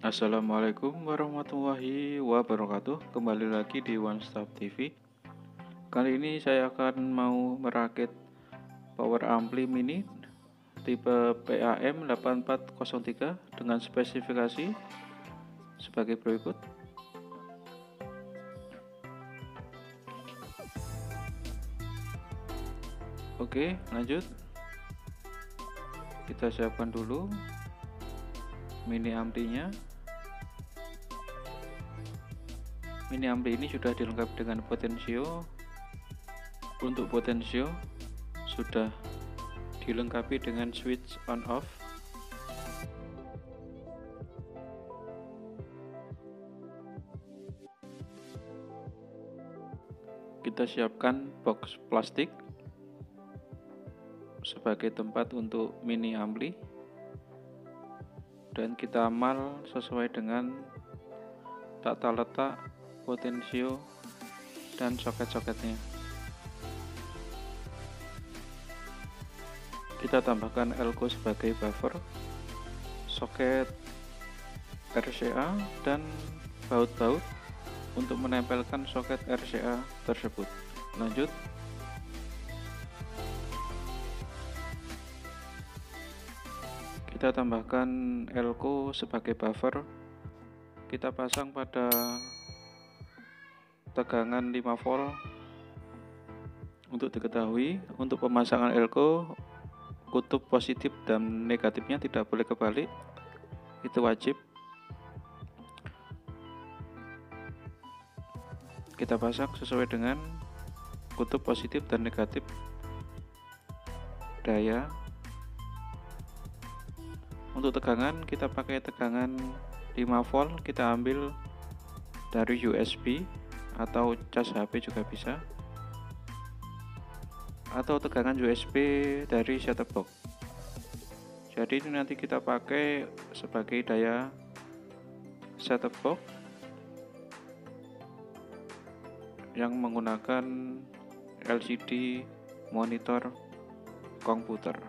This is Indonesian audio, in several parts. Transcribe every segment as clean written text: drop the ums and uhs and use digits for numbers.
Assalamualaikum warahmatullahi wabarakatuh. Kembali lagi di One Stop TV. Kali ini saya akan mau merakit power ampli mini tipe PAM 8403 dengan spesifikasi sebagai berikut. Oke, lanjut. Kita siapkan dulu mini amplinya. Mini ampli ini sudah dilengkapi dengan potensio. Untuk potensio sudah dilengkapi dengan switch on off. Kita siapkan box plastik sebagai tempat untuk mini ampli, dan kita amal sesuai dengan tata letak potensio dan soket-soketnya. Kita tambahkan elko sebagai buffer, soket RCA, dan baut-baut untuk menempelkan soket RCA tersebut. Lanjut. Kita tambahkan elko sebagai buffer. Kita pasang pada tegangan 5 volt. Untuk diketahui, untuk pemasangan elko, kutub positif dan negatifnya tidak boleh kebalik, itu wajib. Kita pasang sesuai dengan kutub positif dan negatif daya. Untuk tegangan, kita pakai tegangan 5 volt, kita ambil dari USB atau cas HP juga bisa, atau tegangan USB dari set-top box. Jadi ini nanti kita pakai sebagai daya set-top box yang menggunakan LCD monitor komputer.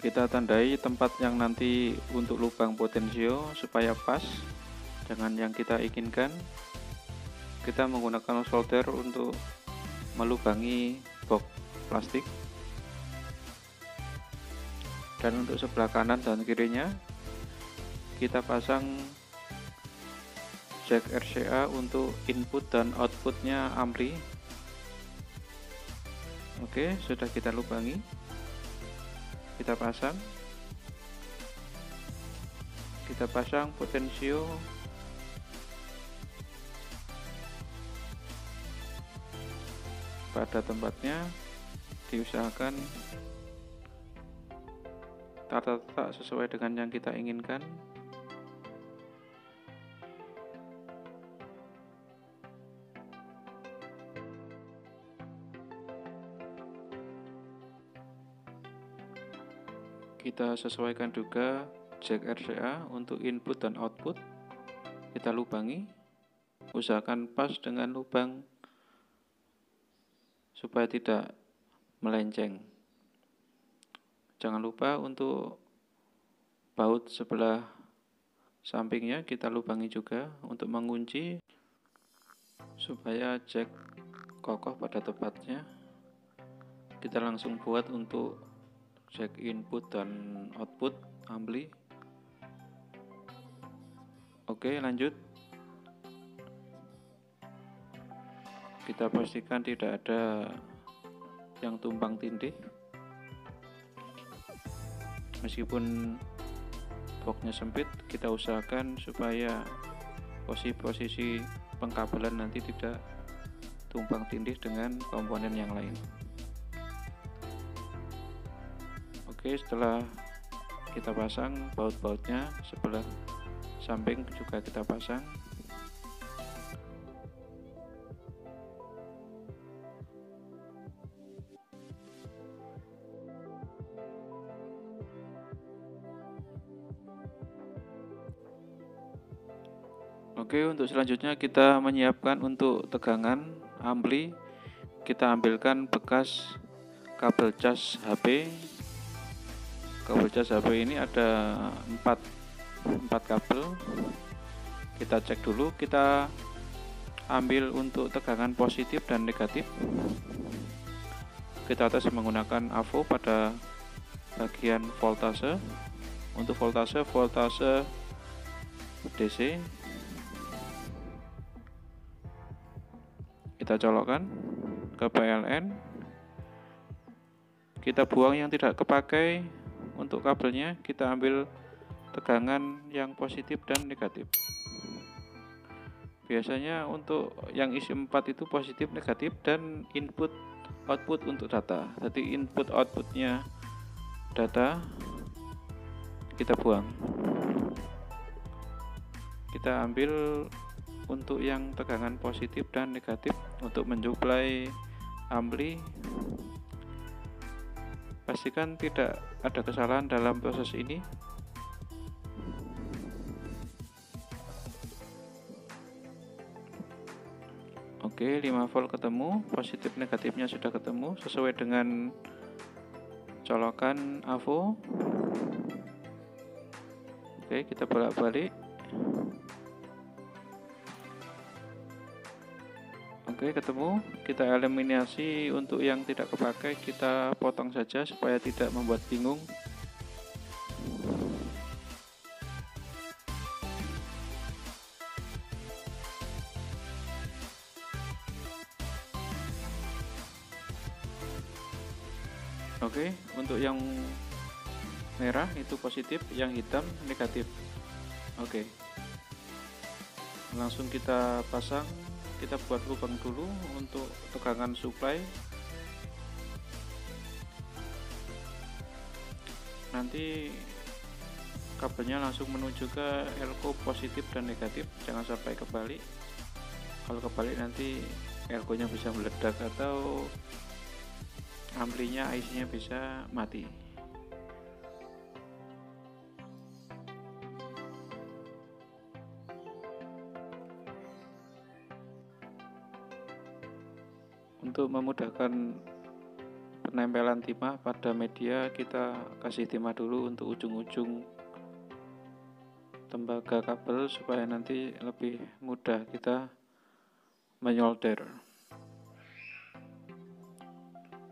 Kita tandai tempat yang nanti untuk lubang potensio supaya pas dengan yang kita inginkan. Kita menggunakan solder untuk melubangi box plastik, dan untuk sebelah kanan dan kirinya kita pasang jack RCA untuk input dan outputnya ampli. Oke, sudah kita lubangi. Kita pasang potensio pada tempatnya. Diusahakan tata letak sesuai dengan yang kita inginkan. Kita sesuaikan juga jack RCA untuk input dan output. Kita lubangi, usahakan pas dengan lubang supaya tidak melenceng. Jangan lupa untuk baut sebelah sampingnya kita lubangi juga untuk mengunci supaya jack kokoh pada tempatnya. Kita langsung buat untuk jack input dan output ampli. Oke, lanjut. Kita pastikan tidak ada yang tumpang tindih. Meskipun boxnya sempit, kita usahakan supaya posisi pengkabelan nanti tidak tumpang tindih dengan komponen yang lain. Oke, setelah kita pasang baut-bautnya sebelah samping juga kita pasang. Oke, untuk selanjutnya kita menyiapkan untuk tegangan ampli, kita ambilkan bekas kabel cas HP. Kabel cas HP ini ada 4 kabel. Kita cek dulu, kita ambil untuk tegangan positif dan negatif. Kita tes menggunakan AVO pada bagian voltase. Untuk voltase DC. Kita colokkan ke PLN. Kita buang yang tidak kepakai. Untuk kabelnya kita ambil tegangan yang positif dan negatif. Biasanya untuk yang isi 4 itu positif, negatif, dan input output untuk data. Jadi input outputnya data kita buang. Kita ambil untuk yang tegangan positif dan negatif untuk mensuplai ampli. Pastikan tidak ada kesalahan dalam proses ini. Oke, 5 volt ketemu, positif negatifnya sudah ketemu sesuai dengan colokan AVO. Oke, kita bolak-balik. Oke, ketemu. Kita eliminasi untuk yang tidak kepakai, kita potong saja supaya tidak membuat bingung. Oke, untuk yang merah itu positif, yang hitam negatif. Oke, langsung kita pasang. Kita buat lubang dulu untuk tegangan supply. Nanti kabelnya langsung menuju ke elko positif dan negatif, jangan sampai kebalik. Kalau kebalik nanti elko-nya bisa meledak atau amplinya IC-nya bisa mati. Untuk memudahkan penempelan timah pada media, kita kasih timah dulu untuk ujung-ujung tembaga kabel supaya nanti lebih mudah kita menyolder.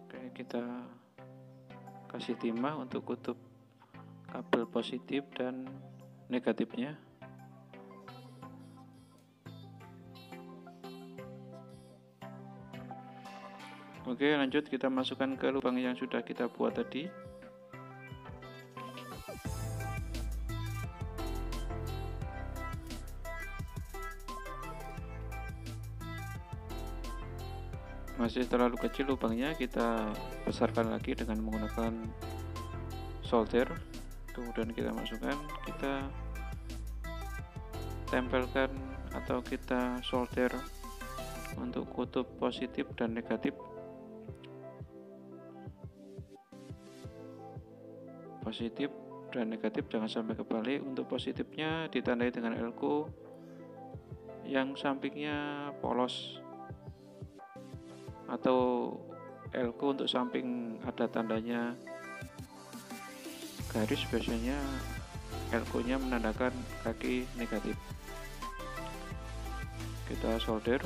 Oke, kita kasih timah untuk kutub kabel positif dan negatifnya. Oke, lanjut kita masukkan ke lubang yang sudah kita buat tadi. Masih terlalu kecil lubangnya, kita besarkan lagi dengan menggunakan solder. Kemudian kita masukkan, kita tempelkan atau kita solder untuk kutub positif dan negatif. Positif dan negatif jangan sampai kebalik. Untuk positifnya ditandai dengan elko, yang sampingnya polos, atau elko untuk samping ada tandanya garis, biasanya elko-nya menandakan kaki negatif. Kita solder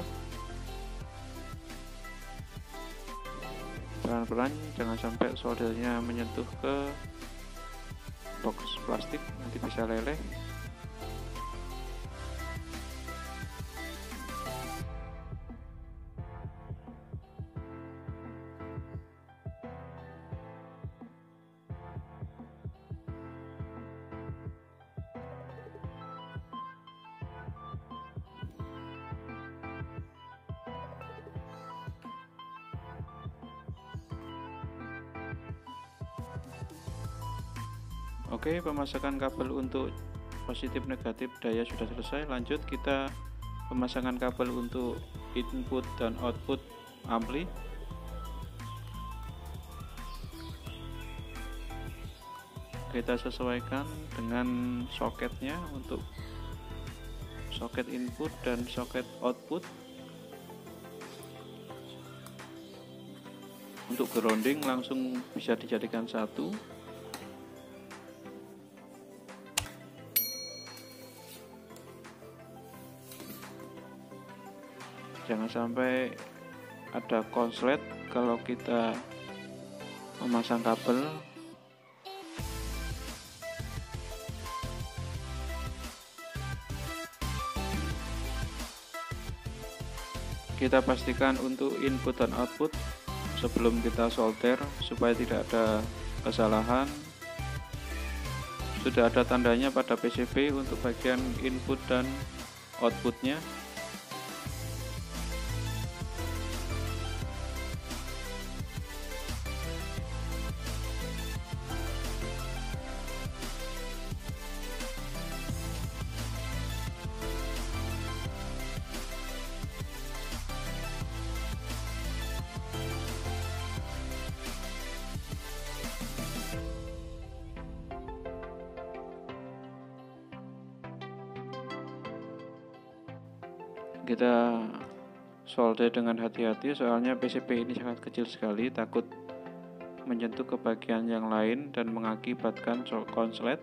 pelan-pelan, jangan sampai soldernya menyentuh ke box plastik, nanti bisa leleh. Oke, pemasangan kabel untuk positif negatif daya sudah selesai. Lanjut kita pemasangan kabel untuk input dan output ampli. Kita sesuaikan dengan soketnya untuk soket input dan soket output. Untuk grounding langsung bisa dijadikan satu. Jangan sampai ada konslet kalau kita memasang kabel. Kita pastikan untuk input dan output sebelum kita solder supaya tidak ada kesalahan. Sudah ada tandanya pada PCB untuk bagian input dan outputnya. Kita solder dengan hati-hati soalnya PCB ini sangat kecil sekali, takut menyentuh ke bagian yang lain dan mengakibatkan konslet.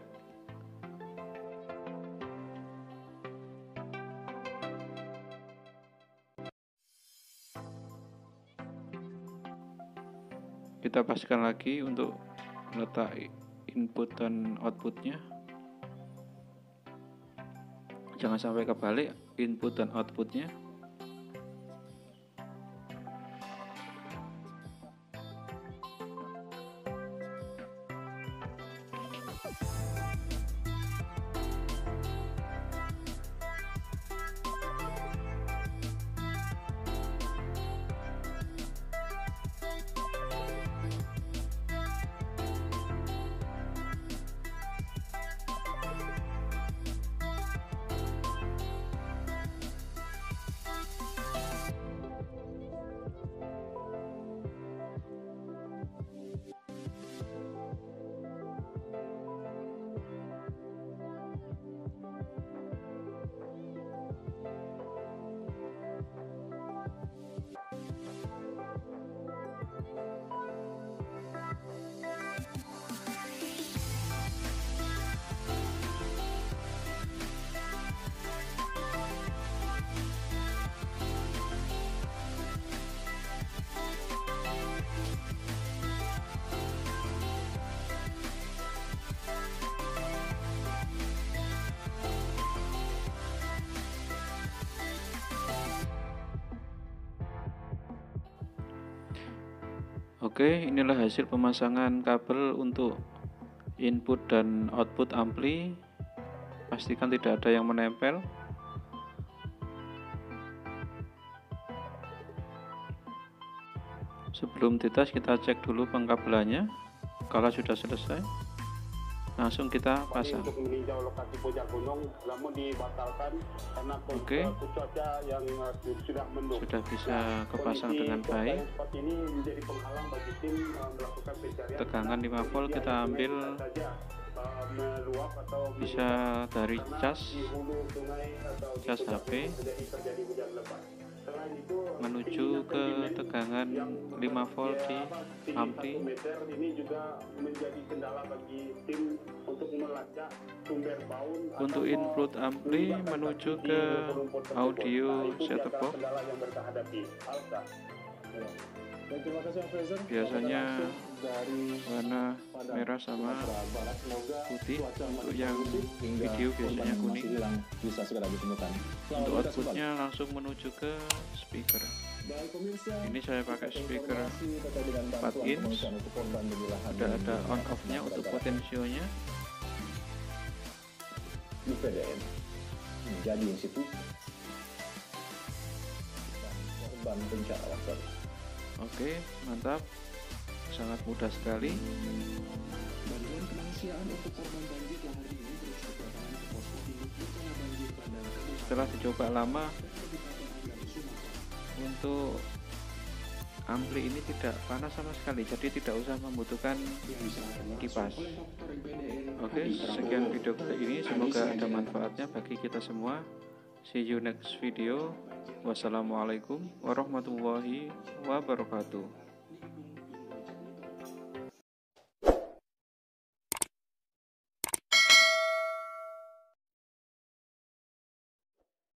Kita pastikan lagi untuk letak input dan outputnya. Jangan sampai kebalik input dan outputnya. Oke, inilah hasil pemasangan kabel untuk input dan output ampli. Pastikan tidak ada yang menempel. Sebelum dites kita cek dulu pengkabelannya. Kalau sudah selesai, langsung kita pasang. Untuk meninjau lokasi puncak gunung, namun dibatalkan karena cuaca yang sudah mendung. Sudah bisa kepasang dengan baik. Seperti ini menjadi penghalang bagi tim melakukan pencarian. Tegangan 5 volt kita ambil bisa dari cas HP menuju ke tegangan 5 volt di ampli. Ini juga menjadi kendala bagi tim untuk melacak sumber baun. Untuk input ampli menuju ke audio set-top box. Biasanya warna merah sama putih. Untuk yang video biasanya kuning. Untuk outputnya langsung menuju ke speaker. Ini saya pakai speaker 4 inch. Sudah ada on off nya untuk potensionya. UPDN menjadi institusi korban bencana longsor. Oke, mantap, sangat mudah sekali. Bantuan kemanusiaan untuk korban banjir lahar dingin terus berdatangan ke posko induk bencana banjir Bandang. Setelah dicoba lama, untuk ampli ini tidak panas sama sekali, jadi tidak usah membutuhkan kipas. Oke, sekian video kali ini, semoga ada manfaatnya bagi kita semua. See you next video. Wassalamualaikum warahmatullahi wabarakatuh.